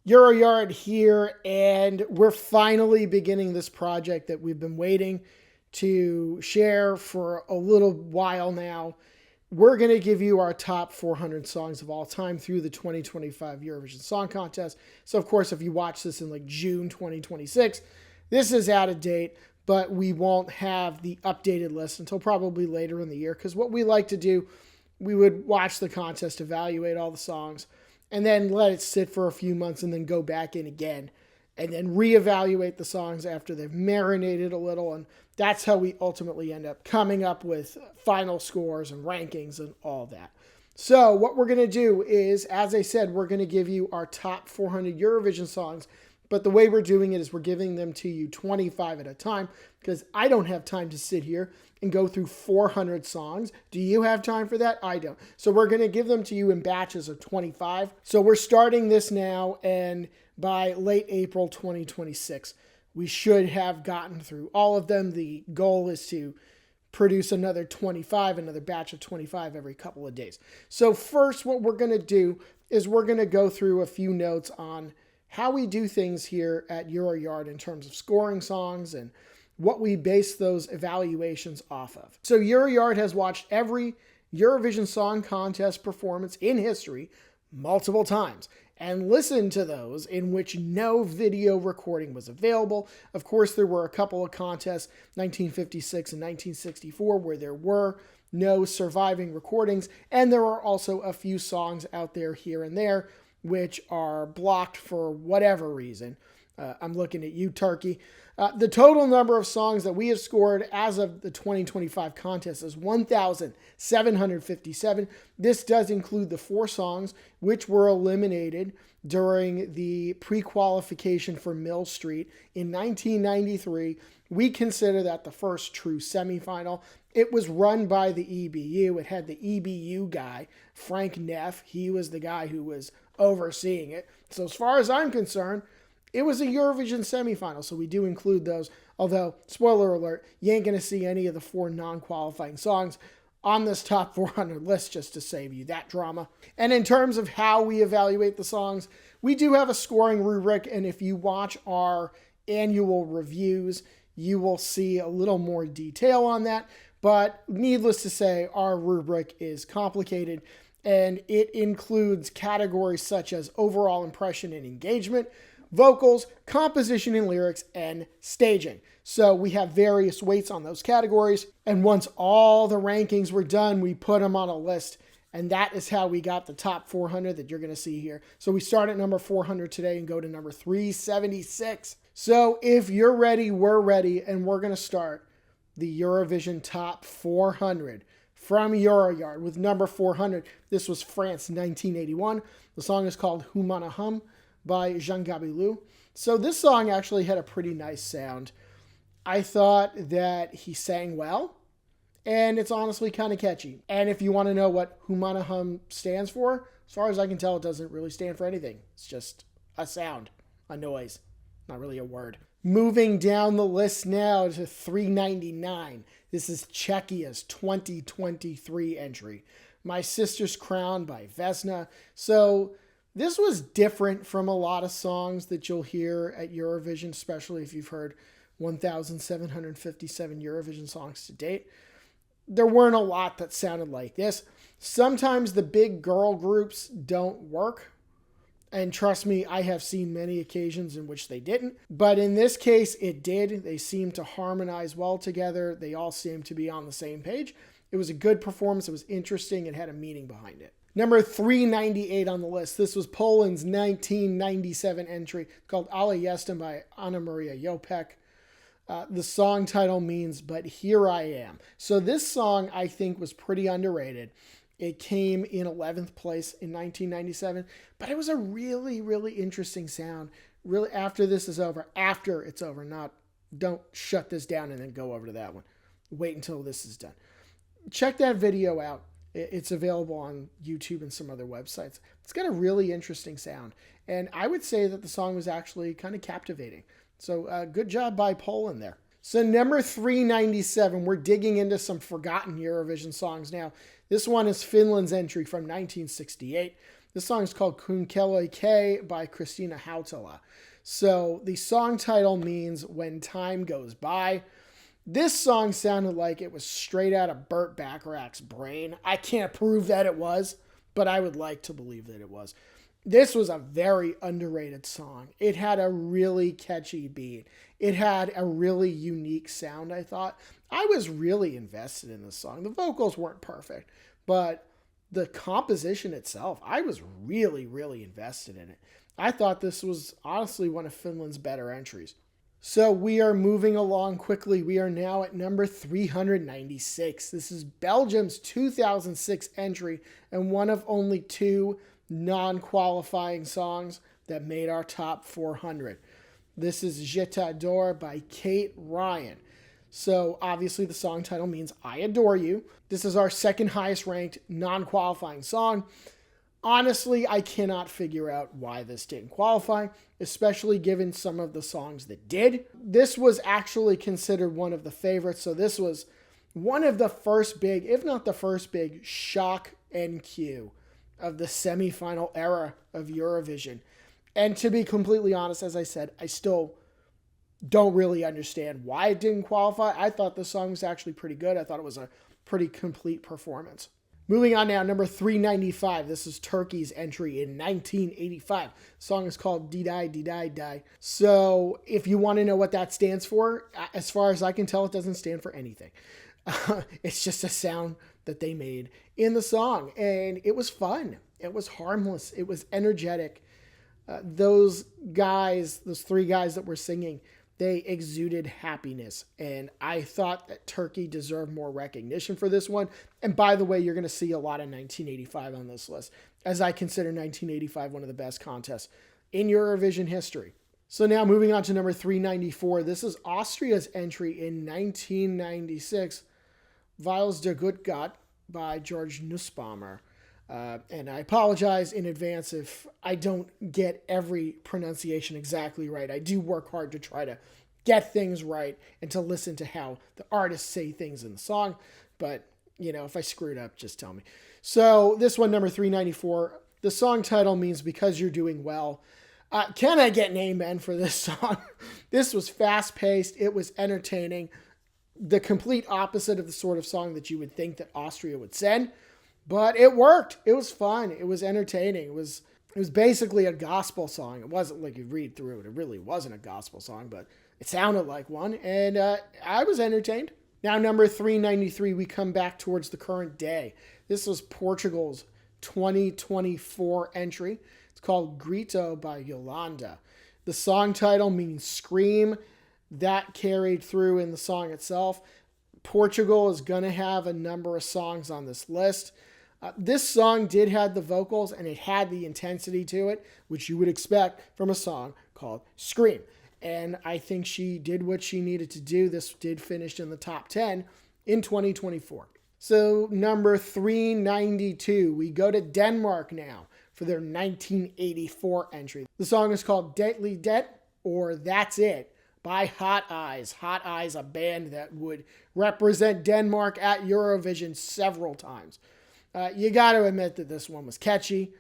Euroyard here, and we're finally beginning this project that we've been waiting to share for a little while now. We're going to give you our top 400 songs of all time through the 2025 Eurovision Song Contest. So, of course, if you watch this in like June 2026, this is out of date, but we won't have the updated list until probably later in the year, because what we like to do, we would watch the contest, evaluate all the songs, and then let it sit for a few months and then go back in again and then reevaluate the songs after they've marinated a little. And that's how we ultimately end up coming up with final scores and rankings and all that. So what we're going to do is, as I said, we're going to give you our top 400 Eurovision songs. But the way we're doing it is we're giving them to you 25 at a time, because I don't have time to sit here and go through 400 songs. Do you have time for that? I don't. So we're going to give them to you in batches of 25. So we're starting this now, and by late April 2026, we should have gotten through all of them. The goal is to produce another 25, another batch of 25 every couple of days. So first, what we're going to do is we're going to go through a few notes on how we do things here at Euroyard in terms of scoring songs and what we base those evaluations off of. So Euroyard has watched every Eurovision Song Contest performance in history multiple times and listened to those in which no video recording was available. Of course, there were a couple of contests, 1956 and 1964, where there were no surviving recordings, and there are also a few songs out there here and there which are blocked for whatever reason. I'm looking at you, Turkey. The total number of songs that we have scored as of the 2025 contest is 1,757. This does include the 4 songs which were eliminated during the pre-qualification for Mill Street in 1993. We consider that the first true semifinal. It was run by the EBU. It had the EBU guy, Frank Neff. He was the guy who was overseeing it. So as far as I'm concerned, it was a Eurovision semifinal, so we do include those. Although, spoiler alert, you ain't going to see any of the 4 non-qualifying songs on this top 400 list, just to save you that drama. And in terms of how we evaluate the songs, we do have a scoring rubric, and if you watch our annual reviews, you will see a little more detail on that. But needless to say, our rubric is complicated, and it includes categories such as overall impression and engagement, vocals, composition and lyrics, and staging. So we have various weights on those categories, and once all the rankings were done, we put them on a list, and that is how we got the top 400 that you're going to see here. So we start at number 400 today and go to number 376. So if you're ready, we're ready, and we're going to start the Eurovision Top 400 from Euroyard with number 400. This was France 1981. The song is called Humana Hum by Jean Gabelou. So this song actually had a pretty nice sound. I thought that he sang well, and it's honestly kind of catchy. And if you want to know what Humana Hum stands for, as far as I can tell, it doesn't really stand for anything. It's just a sound, a noise, not really a word. Moving down the list now to 399. This is Czechia's 2023 entry, My Sister's Crown by Vesna. So this was different from a lot of songs that you'll hear at Eurovision, especially if you've heard 1,757 Eurovision songs to date. There weren't a lot that sounded like this. Sometimes the big girl groups don't work. And trust me, I have seen many occasions in which they didn't. But in this case, it did. They seemed to harmonize well together. They all seemed to be on the same page. It was a good performance. It was interesting. It had a meaning behind it. Number 398 on the list. This was Poland's 1997 entry called Ale Jestem by Anna Maria Jopek. The song title means But Here I Am. So this song, I think, was pretty underrated. It came in 11th place in 1997, but it was a really, really interesting sound. Really, after it's over, not don't shut this down and then go over to that one. Wait until this is done. Check that video out. It's available on YouTube and some other websites. It's got a really interesting sound, and I would say that the song was actually kind of captivating. So good job by Poland there. So number 397, we're digging into some forgotten Eurovision songs now. This one is Finland's entry from 1968. This song is called Kunkele K by Christina Hautala. So the song title means When Time Goes By. This song sounded like it was straight out of Burt Bacharach's brain. I can't prove that it was, but I would like to believe that it was. This was a very underrated song. It had a really catchy beat. It had a really unique sound, I thought. I was really invested in this song. The vocals weren't perfect, but the composition itself, I was really, really invested in it. I thought this was honestly one of Finland's better entries. So we are moving along quickly. We are now at number 396. This is Belgium's 2006 entry and one of only two non-qualifying songs that made our top 400. This is Je t'adore by Kate Ryan. So obviously the song title means I adore you. This is our second highest ranked non-qualifying song. Honestly, I cannot figure out why this didn't qualify, especially given some of the songs that did. This was actually considered one of the favorites, so this was one of the first big, if not the first big, shock NQ of the semifinal era of Eurovision. And to be completely honest, as I said, I still don't really understand why it didn't qualify. I thought the song was actually pretty good. I thought it was a pretty complete performance. Moving on now, number 395. This is Turkey's entry in 1985. The song is called Diday Diday Day. So if you want to know what that stands for, as far as I can tell, it doesn't stand for anything. It's just a sound that they made in the song. And it was fun. It was harmless. It was energetic. Those three guys that were singing, they exuded happiness, and I thought that Turkey deserved more recognition for this one. And by the way, you're going to see a lot of 1985 on this list, as I consider 1985 one of the best contests in Eurovision history. So now moving on to number 394. This is Austria's entry in 1996, Weil's der Gut Gott by George Nussbaumer. And I apologize in advance if I don't get every pronunciation exactly right. I do work hard to try to get things right and to listen to how the artists say things in the song. But, if I screw it up, just tell me. So this one, number 394, the song title means Because You're Doing Well. Can I get an amen for this song? This was fast-paced. It was entertaining. The complete opposite of the sort of song that you would think that Austria would send. But it worked. It was fun. It was entertaining. It was basically a gospel song. It wasn't like you read through it. It really wasn't a gospel song, but it sounded like one. And I was entertained. Now, number 393, we come back towards the current day. This was Portugal's 2024 entry. It's called Grito by Yolanda. The song title means scream. That carried through in the song itself. Portugal is going to have a number of songs on this list. This song did have the vocals and it had the intensity to it, which you would expect from a song called Scream. And I think she did what she needed to do. This did finish in the top 10 in 2024. So number 392, we go to Denmark now for their 1984 entry. The song is called Deadly Det, or That's It, by Hot Eyes. Hot Eyes, a band that would represent Denmark at Eurovision several times. You got to admit that this one was catchy.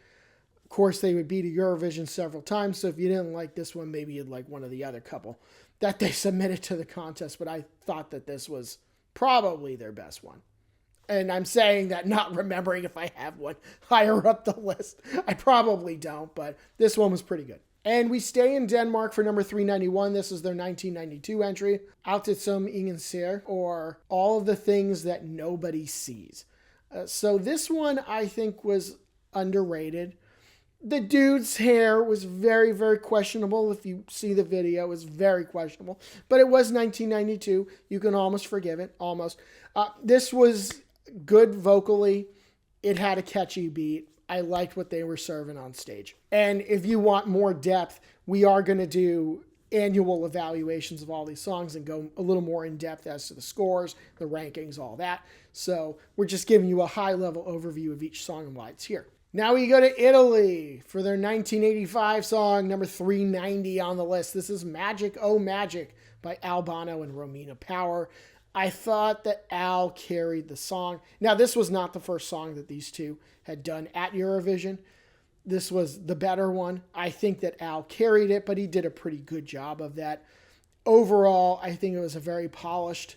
Of course, they would beat a Eurovision several times, so if you didn't like this one, maybe you'd like one of the other couple that they submitted to the contest, but I thought that this was probably their best one. And I'm saying that not remembering if I have one higher up the list. I probably don't, but this one was pretty good. And we stay in Denmark for number 391. This is their 1992 entry, Altet som ingen ser, or All of the Things That Nobody Sees. So this one, I think, was underrated. The dude's hair was very, very questionable. If you see the video, it was very questionable. But it was 1992. You can almost forgive it, almost. This was good vocally. It had a catchy beat. I liked what they were serving on stage. And if you want more depth, we are going to do annual evaluations of all these songs and go a little more in depth as to the scores, the rankings, all that. So we're just giving you a high-level overview of each song and why it's here. Now we go to Italy for their 1985 song, number 390 on the list. This is Magic Oh Magic by Albano and Romina Power. I thought that Al carried the song. Now, this was not the first song that these two had done at Eurovision. this was the better one. I think that Al carried it, but he did a pretty good job of that. Overall, I think it was a very polished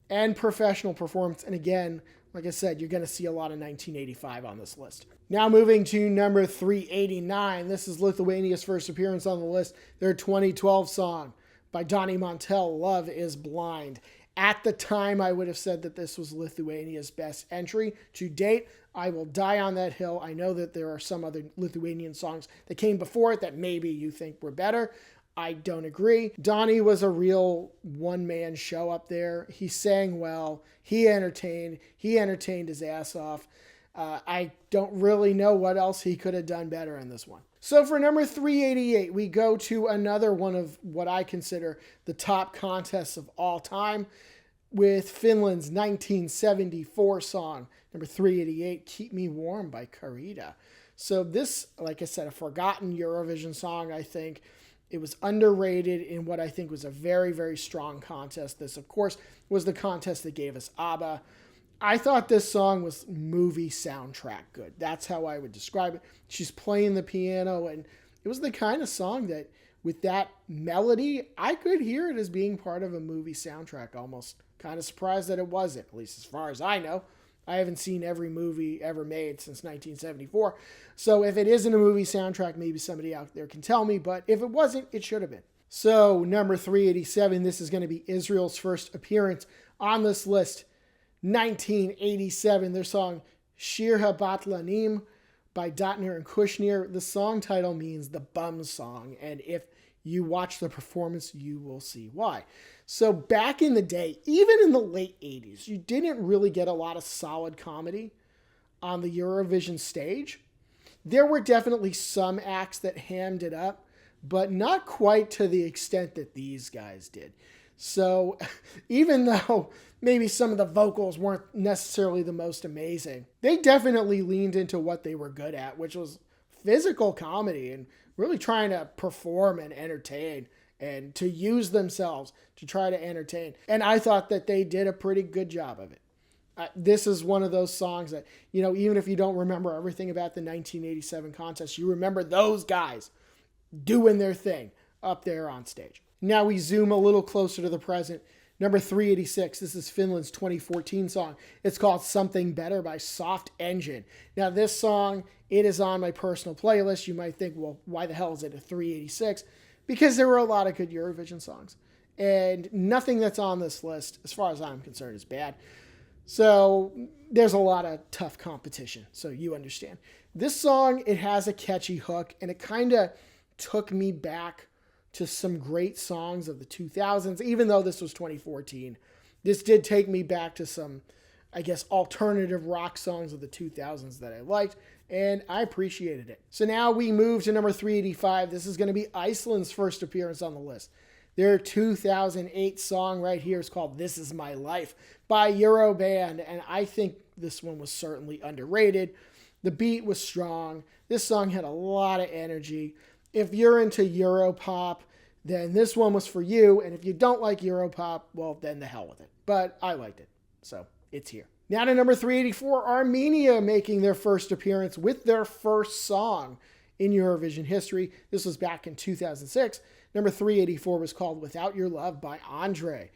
and professional performance. And again, like I said, you're going to see a lot of 1985 on this list. Now moving to number 389. This is Lithuania's first appearance on the list. Their 2012 song by Donny Montel, Love is Blind. At the time, I would have said that this was Lithuania's best entry to date. I will die on that hill. I know that there are some other Lithuanian songs that came before it that maybe you think were better. I don't agree. Donnie was a real one-man show up there. He sang well. He entertained his ass off. I don't really know what else he could have done better in this one. So for number 388, we go to another one of what I consider the top contests of all time with Finland's 1974 song, number 388, Keep Me Warm by Karita. So this, like I said, a forgotten Eurovision song, I think. It was underrated in what I think was a very, very strong contest. This, of course, was the contest that gave us ABBA. I thought this song was movie soundtrack good. That's how I would describe it. She's playing the piano, and it was the kind of song that, with that melody, I could hear it as being part of a movie soundtrack almost. Kind of surprised that it wasn't, at least as far as I know. I haven't seen every movie ever made since 1974. So if it isn't a movie soundtrack, maybe somebody out there can tell me. But if it wasn't, it should have been. So number 387, this is going to be Israel's first appearance on this list. 1987, their song Shir HaBatlanim by Dotner and Kushner. The song title means the bum song. And if you watch the performance, you will see why. So back in the day, even in the late 80s, you didn't really get a lot of solid comedy on the Eurovision stage. There were definitely some acts that hammed it up, but not quite to the extent that these guys did. So even though maybe some of the vocals weren't necessarily the most amazing, they definitely leaned into what they were good at, which was physical comedy and really trying to perform and entertain and to use themselves to try to entertain. And I thought that they did a pretty good job of it. This is one of those songs that, even if you don't remember everything about the 1987 contest, you remember those guys doing their thing up there on stage. Now we zoom a little closer to the present. Number 386, this is Finland's 2014 song. It's called Something Better by Soft Engine. Now this song, it is on my personal playlist. You might think, well, why the hell is it a 386? Because there were a lot of good Eurovision songs. And nothing that's on this list, as far as I'm concerned, is bad. So there's a lot of tough competition, so you understand. This song, it has a catchy hook, and it kind of took me back to some great songs of the 2000s, even though this was 2014. This did take me back to some, I guess, alternative rock songs of the 2000s that I liked, and I appreciated it. So now we move to number 385. This is going to be Iceland's first appearance on the list. Their 2008 song right here is called This Is My Life by Euroband, and I think this one was certainly underrated. The beat was strong. This song had a lot of energy. If you're into Europop, then this one was for you. And if you don't like Europop, well, then the hell with it. But I liked it, so it's here. Now to number 384, Armenia making their first appearance with their first song in Eurovision history. This was back in 2006. Number 384 was called Without Your Love by Andre.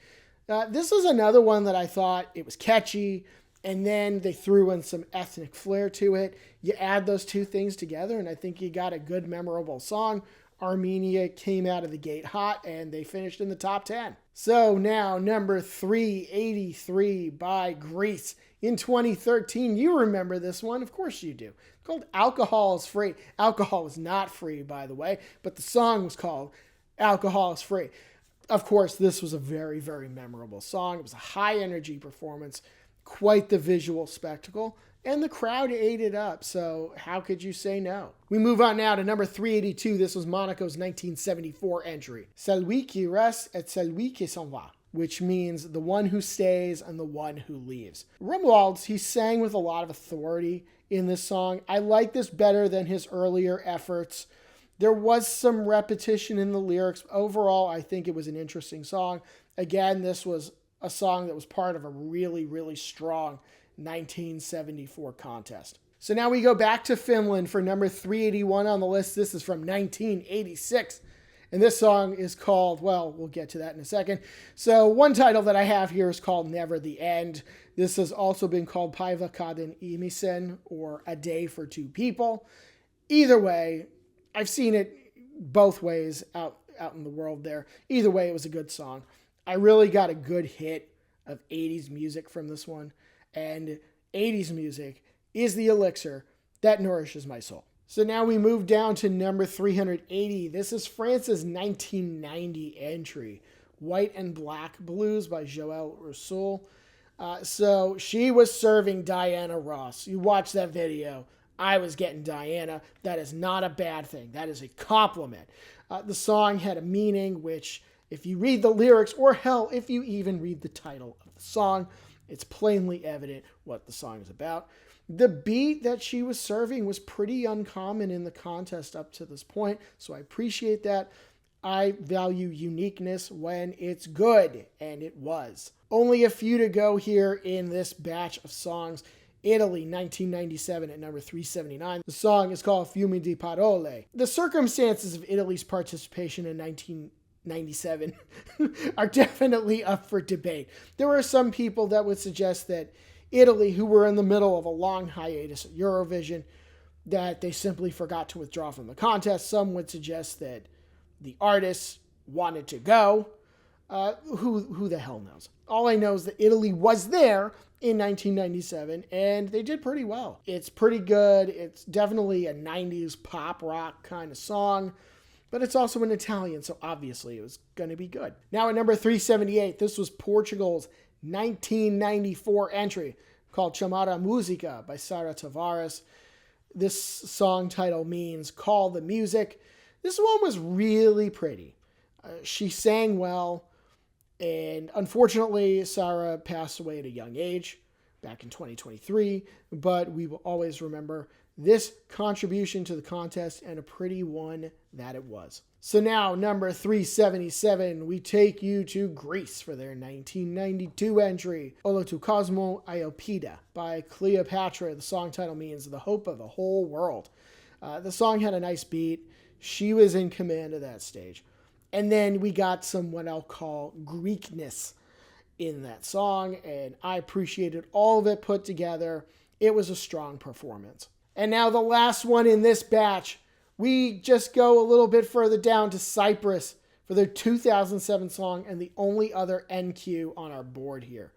This was another one that I thought it was catchy, and then they threw in some ethnic flair to it. You add those two things together, and I think you got a good, memorable song. Armenia came out of the gate hot, and they finished in the top 10. So now, number 383 by Greece in 2013. You remember this one. Of course you do. It's called Alcohol is Free. Alcohol is not free, by the way, but the song was called Alcohol is Free. Of course, this was a very, very memorable song. It was a high-energy performance, quite the visual spectacle, and the crowd ate it up, so how could you say no? We move on now to number 382. This was Monaco's 1974 entry. Celui qui reste et celui qui s'en va, which means the one who stays and the one who leaves. Romuald, he sang with a lot of authority in this song. I like this better than his earlier efforts. There was some repetition in the lyrics. Overall, I think it was an interesting song. Again, this was a song that was part of a really, really strong 1974 contest. So now we go back to Finland for number 381 on the list. This is from 1986. And this song is called, well, we'll get to that in a second. So one title that I have here is called Never the End. This has also been called Päivä kahden ihmisen, or A Day for Two People. Either way, I've seen it both ways out in the world there. Either way, it was a good song. I really got a good hit of 80s music from this one. And 80s music is the elixir that nourishes my soul. So now we move down to number 380. This is France's 1990 entry, White and Black Blues by Joël Rousseau. So she was serving Diana Ross. You watch that video. I was getting Diana. That is not a bad thing. That is a compliment. The song had a meaning, which if you read the lyrics, or hell, if you even read the title of the song, it's plainly evident what the song is about. The beat that she was serving was pretty uncommon in the contest up to this point, so I appreciate that. I value uniqueness when it's good, and it was. Only a few to go here in this batch of songs. Italy, 1997 at number 379. The song is called Fiumi di Parole. The circumstances of Italy's participation in 1997 are definitely up for debate. There were some people that would suggest that Italy, who were in the middle of a long hiatus at Eurovision, that they simply forgot to withdraw from the contest. Some would suggest that the artists wanted to go. Who the hell knows? All I know is that Italy was there in 1997, and they did pretty well. It's pretty good. It's definitely a 90s pop rock kind of song, but it's also in Italian, so obviously it was going to be good. Now at number 378, this was Portugal's 1994 entry called Chamada Musica by Sara Tavares. This song title means Call the Music. This one was really pretty. She sang well, and unfortunately, Sara passed away at a young age back in 2023, but we will always remember this contribution to the contest, and a pretty one that it was. So now, number 377, we take you to Greece for their 1992 entry, Olotukosmo Iopida by Cleopatra. The song title means The Hope of the Whole World. The song had a nice beat. She was in command of that stage. And then we got some what I'll call Greekness in that song, and I appreciated all of it put together. It was a strong performance. And now the last one in this batch, we just go a little bit further down to Cyprus for their 2007 song and the only other NQ on our board here.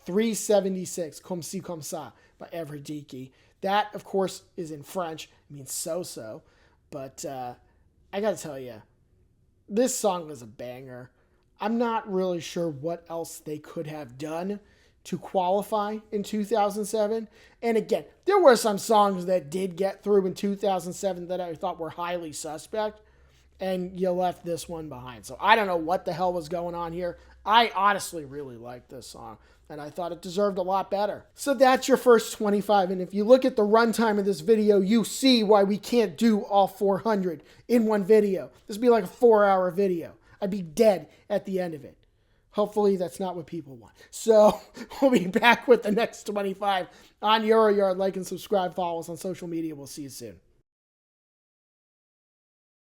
376, Comme ci, comme ça by Everdiki. That, of course, is in French. It means so-so. But I gotta tell you, this song was a banger. I'm not really sure what else they could have done to qualify in 2007. And again, there were some songs that did get through in 2007 that I thought were highly suspect, and you left this one behind. So I don't know what the hell was going on here. I honestly really liked this song, and I thought it deserved a lot better. So that's your first 25, and if you look at the runtime of this video, you see why we can't do all 400 in one video. This would be like a 4-hour video. I'd be dead at the end of it. Hopefully that's not what people want. So we'll be back with the next 25 on Euroyard. Like and subscribe, follow us on social media. We'll see you soon.